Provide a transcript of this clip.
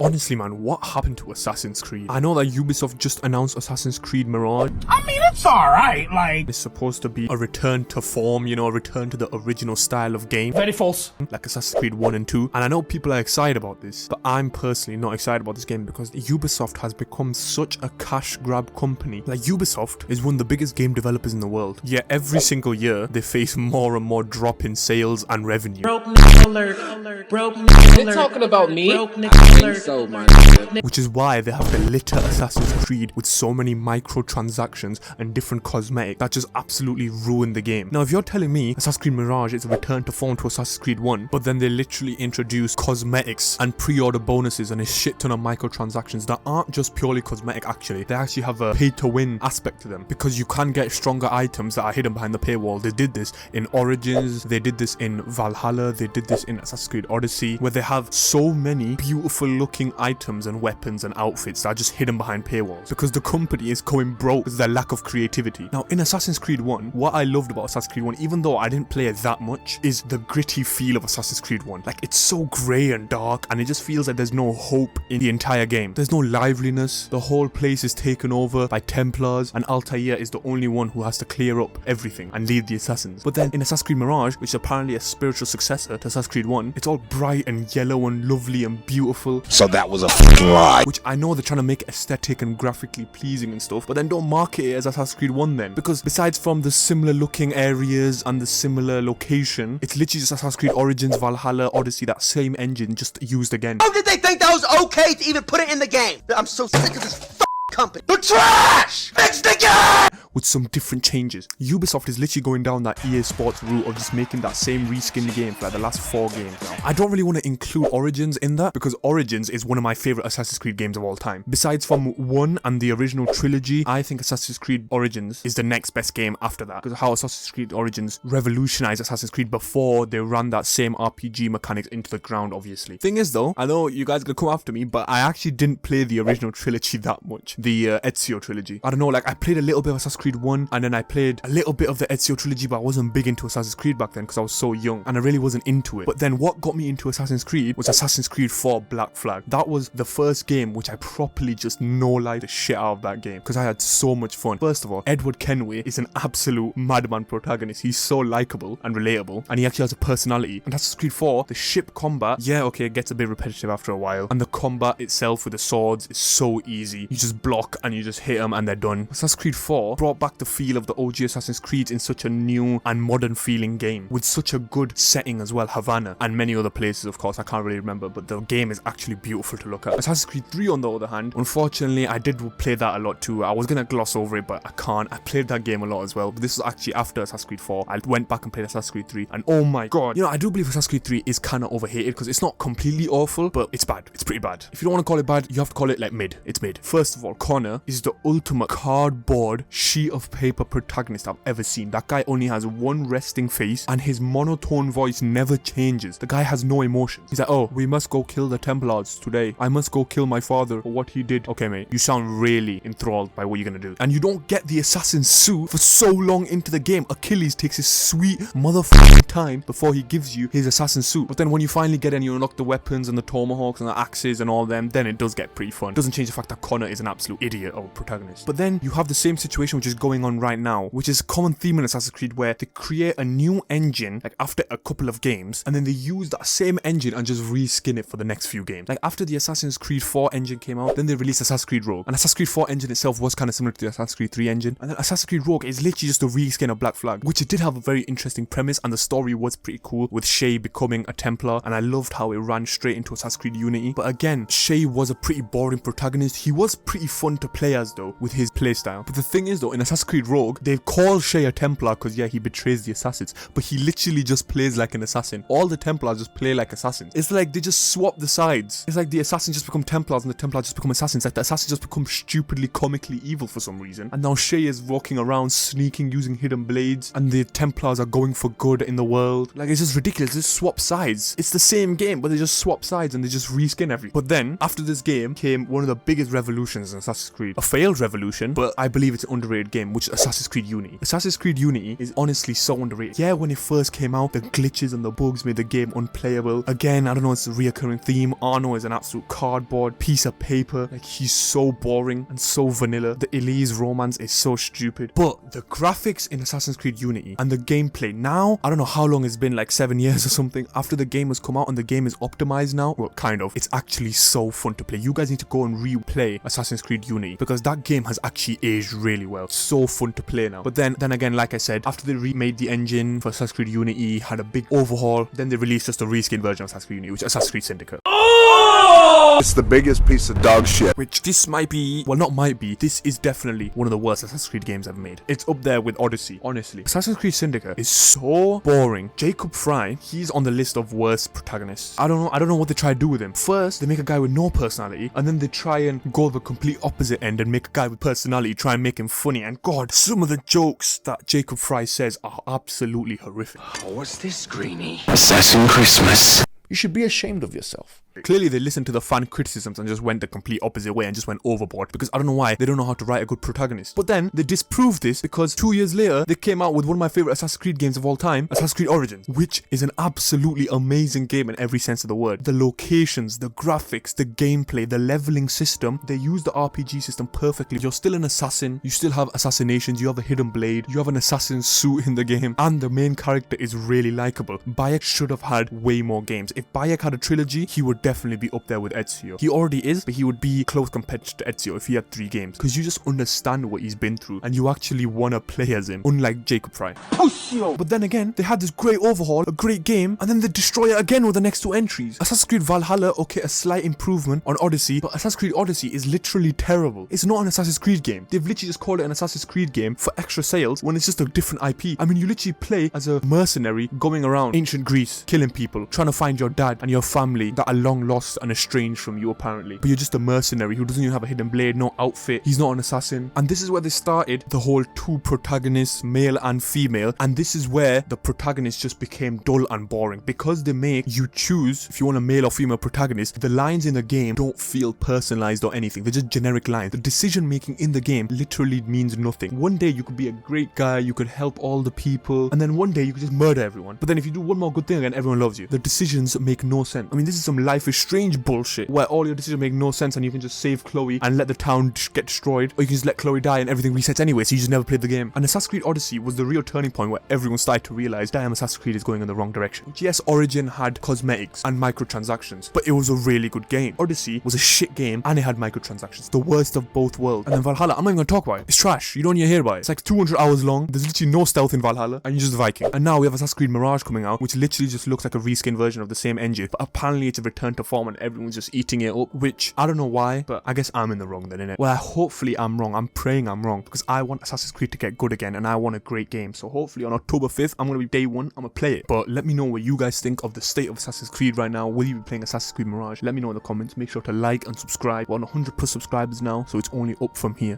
Honestly, man, what happened to Assassin's Creed? I know that Ubisoft just announced Assassin's Creed Mirage. I mean, it's alright, like... It's supposed to be a return to form, you know, a return to the original style of game. Very false. Like Assassin's Creed 1 and 2. And I know people are excited about this, but I'm personally not excited about this game because Ubisoft has become such a cash grab company. Like, Ubisoft is one of the biggest game developers in the world. Yet every single year, they face more and more drop in sales and revenue. Broke nigga alert. Broke nigga alert. They're talking about me? Broke nigga alert. So, my nigga. Which is why they have to litter Assassin's Creed with so many microtransactions and different cosmetics that just absolutely ruin the game. Now, if you're telling me Assassin's Creed Mirage is a return to form to Assassin's Creed 1, but then they literally introduce cosmetics and pre-order bonuses and a shit ton of microtransactions that aren't just purely cosmetic actually, they actually have a pay-to-win aspect to them because you can get stronger items that are hidden behind the paywall. They did this in Origins, they did this in Valhalla, they did this in Assassin's Creed Odyssey, where they have so many beautiful looking items and weapons and outfits that are just hidden behind paywalls because the company is going broke because of their lack of creativity. Now, in Assassin's Creed 1, what I loved about Assassin's Creed 1, even though I didn't play it that much, is the gritty feel of Assassin's Creed 1. Like, it's so grey and dark, and it just feels like there's no hope in the entire game. There's no liveliness. The whole place is taken over by Templars, and Altair is the only one who has to clear up everything and lead the assassins. But then in Assassin's Creed Mirage, which is apparently a spiritual successor to Assassin's Creed 1, it's all bright and yellow and lovely and beautiful. So that was a fucking lie. Which I know they're trying to make aesthetic and graphically pleasing and stuff, but then don't market it as Assassin's Creed 1 then. Because besides from the similar looking areas and the similar location, it's literally just Assassin's Creed Origins, Valhalla, Odyssey, that same engine just used again. How did they think that was okay to even put it in the game? I'm so sick of this company. The trash! Fix the game! With some different changes. Ubisoft is literally going down that EA Sports route of just making that same reskinned game for like the last 4 games now. I don't really want to include Origins in that because Origins is one of my favourite Assassin's Creed games of all time. Besides from 1 and the original trilogy, I think Assassin's Creed Origins is the next best game after that because how Assassin's Creed Origins revolutionized Assassin's Creed before they ran that same RPG mechanics into the ground, obviously. Thing is though, I know you guys are gonna come after me, but I actually didn't play the original trilogy that much. The Ezio trilogy. I don't know, like I played a little bit of Assassin's Creed 1 and then I played a little bit of the Ezio trilogy, but I wasn't big into Assassin's Creed back then because I was so young and I really wasn't into it. But then what got me into Assassin's Creed was Assassin's Creed 4 Black Flag. That was the first game which I properly just no-lied the shit out of that game because I had so much fun. First of all, Edward Kenway is an absolute madman protagonist. He's so likable and relatable and he actually has a personality. And Assassin's Creed 4, the ship combat, yeah, okay, it gets a bit repetitive after a while. And the combat itself with the swords is so easy. You just block and you just hit them and they're done. Assassin's Creed 4 brought back the feel of the OG Assassin's Creed in such a new and modern feeling game with such a good setting as well, Havana and many other places, of course, I can't really remember, but the game is actually beautiful to look at. Assassin's Creed 3 on the other hand, unfortunately I did play that a lot too. I was gonna gloss over it but I can't. I played that game a lot as well, but this was actually after Assassin's Creed 4. I went back and played Assassin's Creed 3 and oh my god, you know, I do believe Assassin's Creed 3 is kind of overhated because it's not completely awful, but it's bad. It's pretty bad. If you don't want to call it bad, you have to call it like mid. It's mid. First of all, Connor is the ultimate cardboard sheet of paper protagonist I've ever seen. That guy only has one resting face and his monotone voice never changes. The guy has no emotion. He's like, oh, we must go kill the Templars today. I must go kill my father for what he did. Okay, mate, you sound really enthralled by what you're gonna do. And you don't get the assassin suit for so long into the game. Achilles takes his sweet motherfucking time before he gives you his assassin suit. But then when you finally get in, you unlock the weapons and the tomahawks and the axes and all them, then it does get pretty fun. Doesn't change the fact that Connor is an absolute idiot of a protagonist. But then you have the same situation which is going on right now, which is a common theme in Assassin's Creed where they create a new engine like after a couple of games and then they use that same engine and just reskin it for the next few games. Like after the Assassin's Creed 4 engine came out, then they released Assassin's Creed Rogue. And Assassin's Creed 4 engine itself was kind of similar to the Assassin's Creed 3 engine. And then Assassin's Creed Rogue is literally just a reskin of Black Flag, which it did have a very interesting premise and the story was pretty cool with Shay becoming a Templar and I loved how it ran straight into Assassin's Creed Unity. But again, Shay was a pretty boring protagonist. He was pretty fun to play as though with his playstyle. But the thing is though, in Assassin's Creed Rogue, they call Shay a Templar because yeah, he betrays the assassins, but he literally just plays like an assassin. All the Templars just play like assassins. It's like they just swap the sides. It's like the assassins just become Templars and the Templars just become assassins. Like the assassins just become stupidly comically evil for some reason. And now Shay is walking around sneaking using hidden blades and the Templars are going for good in the world. Like it's just ridiculous. They just swap sides. It's the same game but they just swap sides and they just reskin everything. But then after this game came one of the biggest revolutions in Assassin's Creed. A failed revolution, but I believe it's an underrated underrated game, which is Assassin's Creed Unity. Assassin's Creed Unity is honestly so underrated. Yeah, when it first came out, the glitches and the bugs made the game unplayable. Again, I don't know, it's a reoccurring theme. Arno is an absolute cardboard piece of paper. Like, he's so boring and so vanilla. The Elise romance is so stupid. But the graphics in Assassin's Creed Unity and the gameplay now, I don't know how long it's been, like 7 years or something, after the game has come out and the game is optimized now. Well, kind of. It's actually so fun to play. You guys need to go and replay Assassin's Creed Unity because that game has actually aged really well. It's so fun to play now. But then again, like I said, after they remade the engine for Assassin's Creed Unity, had a big overhaul, then they released just a reskin version of Assassin's Creed Unity, which is Assassin's Creed Syndicate. It's the biggest piece of dog shit. Which this might be, well, not might be, this is definitely one of the worst Assassin's Creed games ever made. It's up there with Odyssey, honestly. Assassin's Creed Syndicate is so boring. Jacob Fry, he's on the list of worst protagonists. I don't know what they try to do with him. First, they make a guy with no personality, and then they try and go the complete opposite end and make a guy with personality, try and make him funny. And God, some of the jokes that Jacob Fry says are absolutely horrific. What's this, Greenie? Assassin Christmas. You should be ashamed of yourself. Clearly they listened to the fan criticisms and just went the complete opposite way and just went overboard because I don't know why they don't know how to write a good protagonist. But then they disproved this because 2 years later they came out with one of my favorite Assassin's Creed games of all time, Assassin's Creed Origins, which is an absolutely amazing game in every sense of the word. The locations, the graphics, the gameplay, the leveling system, they use the RPG system perfectly. You're still an assassin, you still have assassinations, you have a hidden blade, you have an assassin's suit in the game, and the main character is really likable. Bayek should have had way more games. If Bayek had a trilogy, he would definitely be up there with Ezio. He already is, but he would be close competitor to Ezio if he had 3 games. Because you just understand what he's been through and you actually want to play as him, unlike Jacob Fry. But then again, they had this great overhaul, a great game, and then they destroy it again with the next 2 entries. Assassin's Creed Valhalla, okay, a slight improvement on Odyssey, but Assassin's Creed Odyssey is literally terrible. It's not an Assassin's Creed game. They've literally just called it an Assassin's Creed game for extra sales when it's just a different IP. I mean, you literally play as a mercenary going around ancient Greece, killing people, trying to find your dad and your family that are long lost and estranged from you apparently. But you're just a mercenary who doesn't even have a hidden blade, no outfit, he's not an assassin. And this is where they started the whole 2 protagonists, male and female, and this is where the protagonists just became dull and boring because they make you choose if you want a male or female protagonist. The lines in the game don't feel personalized or anything, they're just generic lines. The decision making in the game literally means nothing. One day you could be a great guy, you could help all the people, and then one day you could just murder everyone. But then if you do one more good thing again, everyone loves you. The decisions make no sense. I mean, this is some Life is Strange bullshit where all your decisions make no sense and you can just save Chloe and let the town get destroyed, or you can just let Chloe die and everything resets anyway, so you just never played the game. And Assassin's Creed Odyssey was the real turning point where everyone started to realize, damn, Assassin's Creed is going in the wrong direction. Yes, Origin had cosmetics and microtransactions, but it was a really good game. Odyssey was a shit game and it had microtransactions, the worst of both worlds. And then Valhalla, I'm not even gonna talk about it. It's trash. You don't need to hear about it. It's like 200 hours long. There's literally no stealth in Valhalla and you're just Viking. And now we have Assassin's Creed Mirage coming out, which literally just looks like a reskin version of the same engine, but apparently it's a return to form and everyone's just eating it up, which I don't know why, but I guess I'm in the wrong then, innit? Well, hopefully I'm wrong. I'm praying I'm wrong because I want Assassin's Creed to get good again and I want a great game. So hopefully on October 5th, I'm going to be day 1, I'm going to play it. But let me know what you guys think of the state of Assassin's Creed right now. Will you be playing Assassin's Creed Mirage? Let me know in the comments. Make sure to like and subscribe. We're on 100+ subscribers now, so it's only up from here.